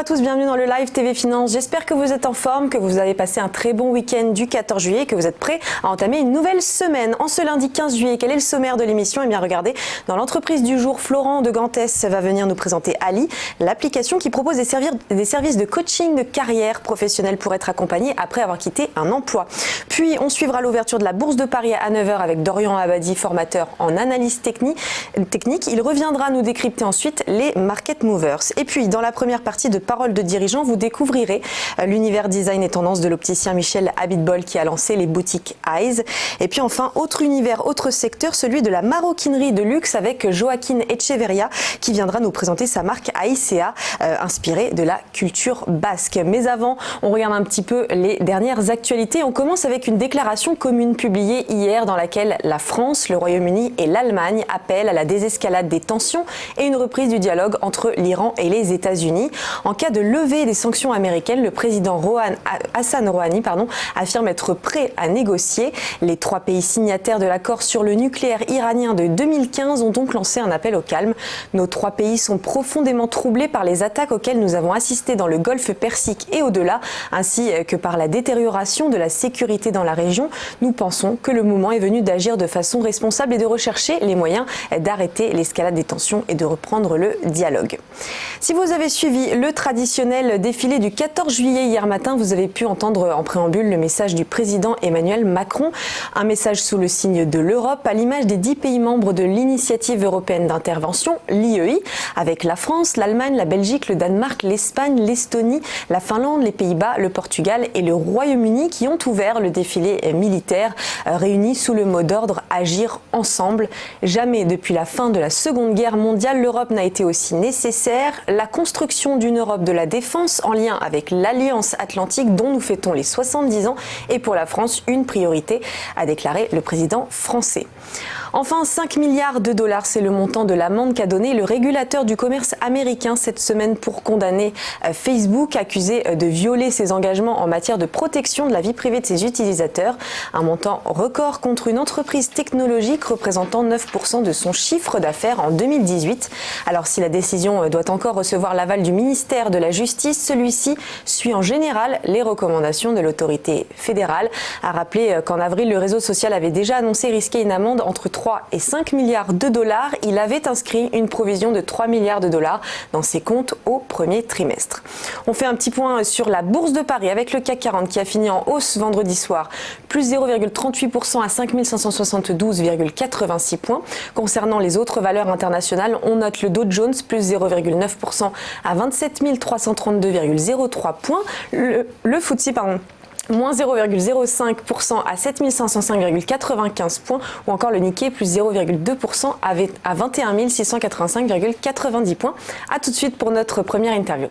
à tous, bienvenue dans le live TV Finance. J'espère que vous êtes en forme, que vous avez passé un très bon week-end du 14 juillet et que vous êtes prêts à entamer une nouvelle semaine. En ce lundi 15 juillet, quel est le sommaire de l'émission? Eh bien regardez, dans l'entreprise du jour, Florent de Gantès va venir nous présenter Ali, l'application qui propose des services de coaching de carrière professionnelle pour être accompagné après avoir quitté un emploi. Puis on suivra l'ouverture de la Bourse de Paris à 9h avec Dorian Abadi, formateur en analyse technique. Il reviendra nous décrypter ensuite les market movers. Et puis dans la première partie de Paroles de dirigeants, vous découvrirez l'univers design et tendance de l'opticien Michel Abitbol qui a lancé les boutiques Eyes. Et puis enfin, autre univers, autre secteur, celui de la maroquinerie de luxe avec Joaquin Echeverria qui viendra nous présenter sa marque Aicea, inspirée de la culture basque. Mais avant, on regarde un petit peu les dernières actualités. On commence avec une déclaration commune publiée hier dans laquelle la France, le Royaume-Uni et l'Allemagne appellent à la désescalade des tensions et une reprise du dialogue entre l'Iran et les États-Unis. En cas de levée des sanctions américaines, le président Hassan Rouhani affirme être prêt à négocier. Les trois pays signataires de l'accord sur le nucléaire iranien de 2015 ont donc lancé un appel au calme. Nos trois pays sont profondément troublés par les attaques auxquelles nous avons assisté dans le Golfe Persique et au-delà, ainsi que par la détérioration de la sécurité dans la région. Nous pensons que le moment est venu d'agir de façon responsable et de rechercher les moyens d'arrêter l'escalade des tensions et de reprendre le dialogue. Si vous avez suivi le traditionnel défilé du 14 juillet hier matin, vous avez pu entendre en préambule le message du président Emmanuel Macron. Un message sous le signe de l'Europe, à l'image des 10 pays membres de l'Initiative européenne d'intervention, l'IEI, avec la France, l'Allemagne, la Belgique, le Danemark, l'Espagne, l'Estonie, la Finlande, les Pays-Bas, le Portugal et le Royaume-Uni qui ont ouvert le défilé militaire, réunis sous le mot d'ordre « Agir ensemble ». Jamais depuis la fin de la Seconde Guerre mondiale, l'Europe n'a été aussi nécessaire. La construction d'une Europe de la défense en lien avec l'Alliance Atlantique dont nous fêtons les 70 ans est pour la France une priorité, a déclaré le président français. Enfin, 5 milliards de dollars, c'est le montant de l'amende qu'a donné le régulateur du commerce américain cette semaine pour condamner Facebook, accusé de violer ses engagements en matière de protection de la vie privée de ses utilisateurs. Un montant record contre une entreprise technologique représentant 9% de son chiffre d'affaires en 2018. Alors si la décision doit encore recevoir l'aval du ministère de la Justice, celui-ci suit en général les recommandations de l'autorité fédérale. À rappeler qu'en avril, le réseau social avait déjà annoncé risquer une amende entre 3 et 5 milliards de dollars. Il avait inscrit une provision de 3 milliards de dollars dans ses comptes au premier trimestre. On fait un petit point sur la Bourse de Paris avec le CAC 40 qui a fini en hausse vendredi soir, plus 0,38% à 5 572,86 points. Concernant les autres valeurs internationales, on note le Dow Jones plus 0,9% à 27 332,03 points. Le FTSE, moins 0,05% à 7 505,95 points ou encore le Nikkei plus 0,2% à 21 685,90 points. A tout de suite pour notre première interview.